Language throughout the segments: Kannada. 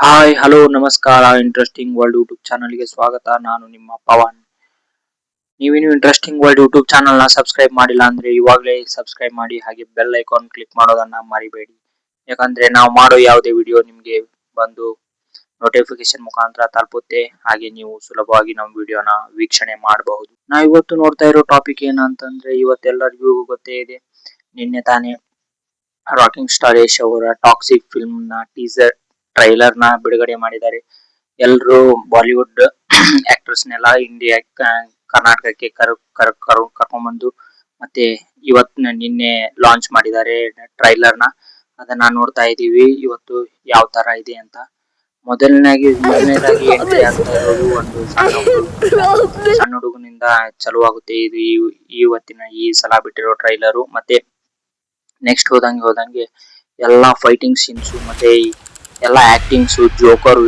ಹಾಯ್ ಹಲೋ ನಮಸ್ಕಾರ. ಇಂಟ್ರೆಸ್ಟಿಂಗ್ ವರ್ಲ್ಡ್ ಯೂಟ್ಯೂಬ್ ಚಾನಲ್ಗೆ ಸ್ವಾಗತ. ನಾನು ನಿಮ್ಮ ಪವನ್. ನೀವೇನು ಇಂಟ್ರೆಸ್ಟಿಂಗ್ ವರ್ಲ್ಡ್ ಯೂಟ್ಯೂಬ್ ಚಾನಲ್ನ ಸಬ್ಸ್ಕ್ರೈಬ್ ಮಾಡಿಲ್ಲ ಅಂದ್ರೆ ಇವಾಗಲೇ ಸಬ್ಸ್ಕ್ರೈಬ್ ಮಾಡಿ, ಹಾಗೆ ಬೆಲ್ ಐಕಾನ್ ಕ್ಲಿಕ್ ಮಾಡೋದನ್ನ ಮರಿಬೇಡಿ. ಯಾಕಂದ್ರೆ ನಾವು ಮಾಡೋ ಯಾವುದೇ ವಿಡಿಯೋ ನಿಮಗೆ ಬಂದು ನೋಟಿಫಿಕೇಶನ್ ಮುಖಾಂತರ ತಲುಪುತ್ತೆ, ಹಾಗೆ ನೀವು ಸುಲಭವಾಗಿ ನಮ್ಮ ವಿಡಿಯೋನ ವೀಕ್ಷಣೆ ಮಾಡಬಹುದು. ನಾವು ಇವತ್ತು ನೋಡ್ತಾ ಇರೋ ಟಾಪಿಕ್ ಏನಂತಂದ್ರೆ, ಇವತ್ತೆಲ್ಲರಿಗೂ ಗೊತ್ತೇ ಇದೆ, ನಿನ್ನೆ ತಾನೇ ರಾಕಿಂಗ್ ಸ್ಟಾರ್ ಯಶ್ ಅವರ ಟಾಕ್ಸಿಕ್ ಫಿಲ್ಮ್ ನ ಟೀಸರ್ ಟ್ರೈಲರ್ ನ ಬಿಡುಗಡೆ ಮಾಡಿದ್ದಾರೆ. ಎಲ್ಲರೂ ಬಾಲಿವುಡ್ ಆಕ್ಟರ್ಸ್ ನೆಲ್ಲ ಇಂಡಿಯಾ ಕರ್ನಾಟಕಕ್ಕೆ ಕರ್ಕೊಂಡ್ಬಂದು ಮತ್ತೆ ನಿನ್ನೆ ಲಾಂಚ್ ಮಾಡಿದ್ದಾರೆ ಟ್ರೈಲರ್ ನ. ಅದನ್ನ ನೋಡ್ತಾ ಇದೀವಿ ಇವತ್ತು ಯಾವ ತರ ಇದೆ ಅಂತ. ಮೊದಲನೇದಾಗಿ ಎಂಟ್ರಿ ಆಗ್ತಾ ಇರೋದು ಒಂದು ಸಣ್ಣ ಹುಡುಗನಿಂದ ಚಲುವಾಗುತ್ತೆ ಇದು ಇವತ್ತಿನ ಈ ಸಲ ಬಿಟ್ಟಿರೋ ಟ್ರೈಲರು. ಮತ್ತೆ ನೆಕ್ಸ್ಟ್ ಹೋದಂಗೆ ಎಲ್ಲಾ ಫೈಟಿಂಗ್ ಸೀನ್ಸ್ ಮತ್ತೆ ಎಲ್ಲಾ ಆಕ್ಟಿಂಗ್ಸ್, ಜೋಕರ್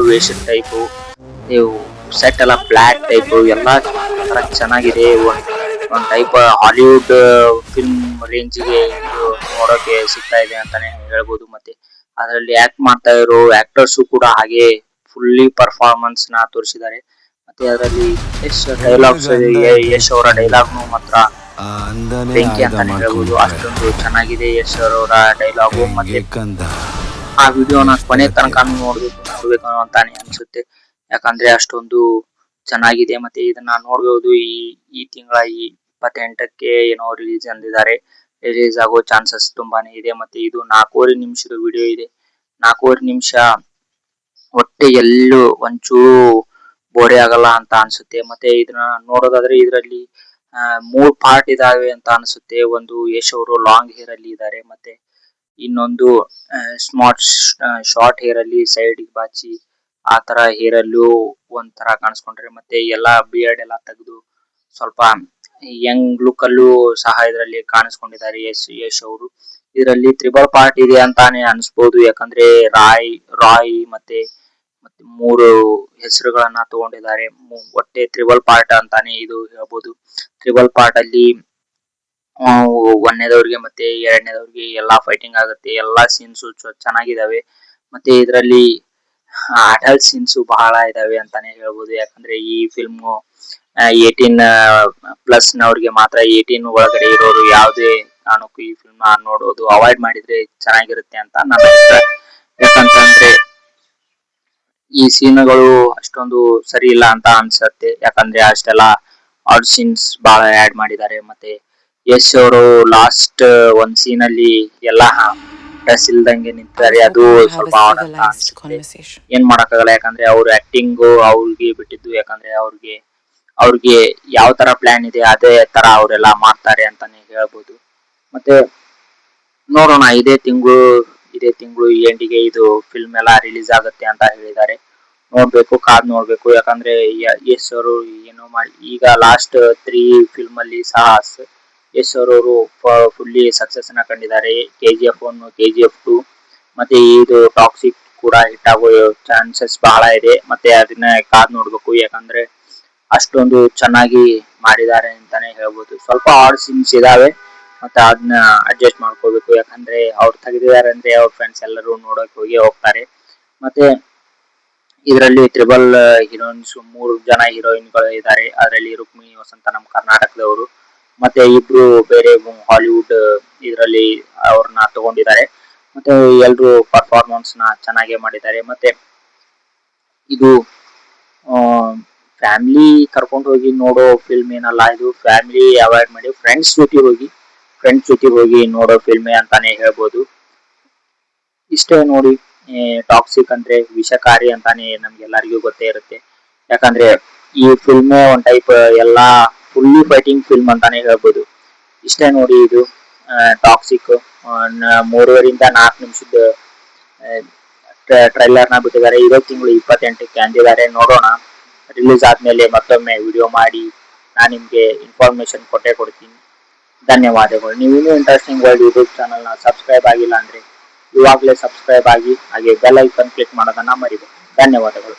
ವೇಷ ಟೈಪ್, ಸೆಟ್ ಎಲ್ಲ ಬ್ಲಾಕ್ ಟೈಪ್ ಎಲ್ಲಾ ಚೆನ್ನಾಗಿದೆ. ಒಂದ್ ಟೈಪ್ ಹಾಲಿವುಡ್ ಫಿಲ್ಮ್ ರೇಂಜ್ಗೆ ನೋಡೋಕೆ ಸಿಗ್ತಾ ಇದೆ ಅಂತಾನೆ ಹೇಳ್ಬೋದು. ಮತ್ತೆ ಅದರಲ್ಲಿ ಆಕ್ಟ್ ಮಾಡ್ತಾ ಇರೋ ಆಕ್ಟರ್ಸ್ ಕೂಡ ಹಾಗೆ ಫುಲ್ಲಿ ಪರ್ಫಾರ್ಮೆನ್ಸ್ ನ ತೋರಿಸಿದ್ದಾರೆ. ಮತ್ತೆ ಅದರಲ್ಲಿ ಯಶ್ ಅವರ ಡೈಲಾಗ್ ಮಾತ್ರ ಬೆಂಕಿ ಅಂತಾನೆ ಹೇಳ್ಬೋದು. ಅಷ್ಟೊಂದು ಚೆನ್ನಾಗಿದೆ ಯಶ್ ಅವರ ಡೈಲಾಗು. ಮತ್ತೆ ಆ ವಿಡಿಯೋನ ಕೊನೆ ತನಕ ನೋಡ್ಬೇಕು ಅಂತಾನೆ ಅನ್ಸುತ್ತೆ, ಯಾಕಂದ್ರೆ ಅಷ್ಟೊಂದು ಚೆನ್ನಾಗಿದೆ. ಮತ್ತೆ ಇದನ್ನ ನೋಡಬಹುದು ಈ ತಿಂಗಳ 28ಕ್ಕೆ ಏನೋ ರಿಲೀಸ್ ಆಗೋ ಚಾನ್ಸಸ್ ತುಂಬಾನೇ ಇದೆ. ಮತ್ತೆ ಇದು 4.5 ನಿಮಿಷದ ವಿಡಿಯೋ ಇದೆ. 4.5 ನಿಮಿಷ ಒಟ್ಟೆ ಎಲ್ಲೂ ಒಂಚೂರು ಬೋರೆ ಆಗಲ್ಲ ಅಂತ ಅನ್ಸುತ್ತೆ. ಮತ್ತೆ ಇದನ್ನ ನೋಡೋದಾದ್ರೆ ಇದರಲ್ಲಿ 3 ಪಾರ್ಟ್ ಇದಾವೆ ಅಂತ ಅನ್ಸುತ್ತೆ. ಒಂದು ಯಶ್ ಅವರು ಲಾಂಗ್ ಹೇರ್ ಅಲ್ಲಿ ಇದ್ದಾರೆ, ಮತ್ತೆ ಇನ್ನೊಂದು ಶಾರ್ಟ್ ಹೇರ್ ಅಲ್ಲಿ ಸೈಡ್ ಬಾಚಿ ಆ ತರ ಹೇರ್ ಅಲ್ಲೂ ಒಂಥರ ಕಾಣಿಸ್ಕೊಂಡ್ರೆ, ಮತ್ತೆ ಎಲ್ಲಾ ಬಿಯರ್ಡ್ ಎಲ್ಲ ತೆಗೆದು ಸ್ವಲ್ಪ ಯಂಗ್ ಲುಕ್ ಅಲ್ಲೂ ಸಹ ಇದರಲ್ಲಿ ಕಾಣಿಸ್ಕೊಂಡಿದ್ದಾರೆ ಯಶ್ ಅವರು. ಇದರಲ್ಲಿ 3 ಪಾರ್ಟ್ ಇದೆ ಅಂತಾನೆ ಅನ್ಸ್ಬೋದು, ಯಾಕಂದ್ರೆ ರಾಯ್ ಮತ್ತೆ 3 ಹೆಸರುಗಳನ್ನ ತಗೊಂಡಿದ್ದಾರೆ. ಒಟ್ಟೆ 3 ಪಾರ್ಟ್ ಅಂತಾನೆ ಇದು ಹೇಳ್ಬೋದು. 3 ಪಾರ್ಟ್ ಅಲ್ಲಿ 1ನೇದವ್ರಿಗೆ ಮತ್ತೆ 2ನೇದವ್ರಿಗೆ ಎಲ್ಲಾ ಫೈಟಿಂಗ್ ಆಗುತ್ತೆ. ಎಲ್ಲಾ ಸೀನ್ಸ್ ಚೆನ್ನಾಗಿದಾವೆ. ಮತ್ತೆ ಇದರಲ್ಲಿ ಅಡಲ್ಟ್ ಸೀನ್ಸ್ ಬಹಳ ಇದಾವೆ ಅಂತಾನೆ ಹೇಳ್ಬೋದು, ಯಾಕಂದ್ರೆ ಈ ಫಿಲ್ಮ್ 18+ ನವರಿಗೆ ಮಾತ್ರ. 18 ಒಳಗಡೆ ಇರೋರು ಯಾವುದೇ ಕಾರಣಕ್ಕೂ ಈ ಫಿಲ್ಮ್ ನೋಡೋದು ಅವಾಯ್ಡ್ ಮಾಡಿದ್ರೆ ಚೆನ್ನಾಗಿರುತ್ತೆ ಅಂತ ನನ್ನ ಅಭಿಪ್ರಾಯ. ಯಾಕಂತಂದ್ರೆ ಈ ಸೀನ್ಗಳು ಅಷ್ಟೊಂದು ಸರಿ ಇಲ್ಲ ಅಂತ ಅನ್ಸತ್ತೆ, ಯಾಕಂದ್ರೆ ಅಷ್ಟೆಲ್ಲ ಆಡ್ ಸೀನ್ಸ್ ಬಹಳ ಆಡ್ ಮಾಡಿದ್ದಾರೆ. ಮತ್ತೆ ಯಶ್ ಅವರು ಲಾಸ್ಟ್ ಒಂದ್ ಸೀನ್ ಅಲ್ಲಿ ಎಲ್ಲಾ ಡ್ರೆಸ್ ಇಲ್ದಂಗೆ ನಿಂತಿದ್ದಾರೆ, ಅದು ಸ್ವಲ್ಪ ಆಡ್ ಅಂತ ಅನ್ಸುತ್ತೆ. ಏನ್ ಮಾಡಕ್ಕಾಗಲ್ಲ, ಯಾಕಂದ್ರೆ ಅವ್ರ ಆಕ್ಟಿಂಗ್ ಅವ್ರಿಗೆ ಬಿಟ್ಟಿದ್ದು. ಯಾಕಂದ್ರೆ ಅವ್ರಿಗೆ ಯಾವ ತರ ಪ್ಲಾನ್ ಇದೆ ಅದೇ ತರ ಅವರೆಲ್ಲ ಮಾಡ್ತಾರೆ ಅಂತಾನೆ ಹೇಳ್ಬೋದು. ಮತ್ತೆ ನೋಡೋಣ, ಇದೇ ತಿಂಗಳು ಎಂಡಿಗೆ ಇದು ಫಿಲ್ಮ್ ಎಲ್ಲ ರಿಲೀಸ್ ಆಗುತ್ತೆ ಅಂತ ಹೇಳಿದ್ದಾರೆ. ಕಾದ್ ನೋಡ್ಬೇಕು. ಯಾಕಂದ್ರೆ ಯಶ್ ಅವರು ಏನೋ ಮಾಡಿ ಈಗ ಲಾಸ್ಟ್ 3 ಫಿಲ್ಮ್ ಅಲ್ಲಿ ಸಹ ಯಶ್ ಅವರು ಫುಲ್ಲಿ ಸಕ್ಸಸ್ ನ ಕಂಡಿದ್ದಾರೆ. KGF 1, KGF 2 ಮತ್ತೆ ಇದು ಟಾಕ್ಸಿಕ್ ಕೂಡ ಹಿಟ್ ಆಗೋ ಚಾನ್ಸಸ್ ಬಹಳ ಇದೆ. ಮತ್ತೆ ಅದನ್ನ ಕಾದ್ ನೋಡ್ಬೇಕು, ಯಾಕಂದ್ರೆ ಅಷ್ಟೊಂದು ಚೆನ್ನಾಗಿ ಮಾಡಿದ್ದಾರೆ ಅಂತಾನೆ ಹೇಳ್ಬೋದು. ಸ್ವಲ್ಪ ಆಡ್ ಸೀನ್ಸ್ ಇದಾವೆ, ಮತ್ತೆ ಅದನ್ನ ಅಡ್ಜಸ್ಟ್ ಮಾಡ್ಕೋಬೇಕು. ಯಾಕಂದ್ರೆ ಅವ್ರು ತೆಗೆದಿದ್ದಾರೆ ಅಂದ್ರೆ ಅವ್ರ ಫ್ರೆಂಡ್ಸ್ ಎಲ್ಲರೂ ನೋಡಕ್ ಹೋಗ್ತಾರೆ. ಮತ್ತೆ ಇದರಲ್ಲಿ ಟ್ರಿಬಲ್ ಹೀರೋಯಿನ್ಸ್ 3 ಜನ ಹೀರೋಯಿನ್ಗಳು ಇದ್ದಾರೆ. ಅದರಲ್ಲಿ ರುಕ್ಮಿಣಿ ವಸಂತ ನಮ್ಮ ಕರ್ನಾಟಕದವರು, ಮತ್ತೆ 2 ಬೇರೆ ಹಾಲಿವುಡ್ ಇದರಲ್ಲಿ ಅವ್ರನ್ನ ತಗೊಂಡಿದ್ದಾರೆ. ಮತ್ತೆ ಎಲ್ರು ಪರ್ಫಾರ್ಮೆನ್ಸ್ ನ ಚೆನ್ನಾಗಿ ಮಾಡಿದ್ದಾರೆ. ಮತ್ತೆ ಇದು ಫ್ಯಾಮಿಲಿ ಕರ್ಕೊಂಡು ಹೋಗಿ ನೋಡೋ ಫಿಲ್ಮ್ ಏನಲ್ಲ, ಇದು ಫ್ಯಾಮಿಲಿ ಅವಾಯ್ಡ್ ಮಾಡಿ ಫ್ರೆಂಡ್ಸ್ ಜೊತೆ ಹೋಗಿ ನೋಡೋ ಫಿಲ್ಮ್ ಅಂತಾನೆ ಹೇಳ್ಬೋದು. ಇಷ್ಟೇ ನೋಡಿ, ಟಾಕ್ಸಿಕ್ ಅಂದ್ರೆ ವಿಷಕಾರಿ ಅಂತಾನೆ ನಮ್ಗೆಲ್ಲರಿಗೂ ಗೊತ್ತೇ ಇರುತ್ತೆ. ಯಾಕಂದ್ರೆ ಈ ಫಿಲ್ಮ್ ಒಂದ್ ಟೈಪ್ ಎಲ್ಲಾ ಫುಲ್ಲಿ ಫೈಟಿಂಗ್ ಫಿಲ್ಮ್ ಅಂತಾನೆ ಹೇಳ್ಬೋದು. ಇಷ್ಟೇ ನೋಡಿ, ಇದು ಟಾಕ್ಸಿಕ್ 3.5 ಇಂದ 4 ನಿಮಿಷದ ಟ್ರೈಲರ್ ನ ಬಿಟ್ಟಿದ್ದಾರೆ. ಇದೇ ತಿಂಗಳು 28ಕ್ಕೆ ಅಂದಿದ್ದಾರೆ. ನೋಡೋಣ, ರಿಲೀಸ್ ಆದ್ಮೇಲೆ ಮತ್ತೊಮ್ಮೆ ವಿಡಿಯೋ ಮಾಡಿ ನಾನು ನಿಮ್ಗೆ ಇನ್ಫಾರ್ಮೇಶನ್ ಕೊಡ್ತೀನಿ. ಧನ್ಯವಾದಗಳು. ನೀವು ಇನ್ನೂ ಇಂಟ್ರೆಸ್ಟಿಂಗ್ ವರ್ಲ್ಡ್ ಯೂಟ್ಯೂಬ್ ಚಾನಲ್ ನ ಸಬ್ಸ್ಕ್ರೈಬ್ ಆಗಿಲ್ಲ ಅಂದ್ರೆ ಇವಾಗಲೇ ಸಬ್ಸ್ಕ್ರೈಬ್ ಆಗಿ, ಹಾಗೆ ಬೆಲ್ ಐಕಾನ್ ಕ್ಲಿಕ್ ಮಾಡೋದನ್ನ ಮರಿಬೇಡಿ. ಧನ್ಯವಾದಗಳು.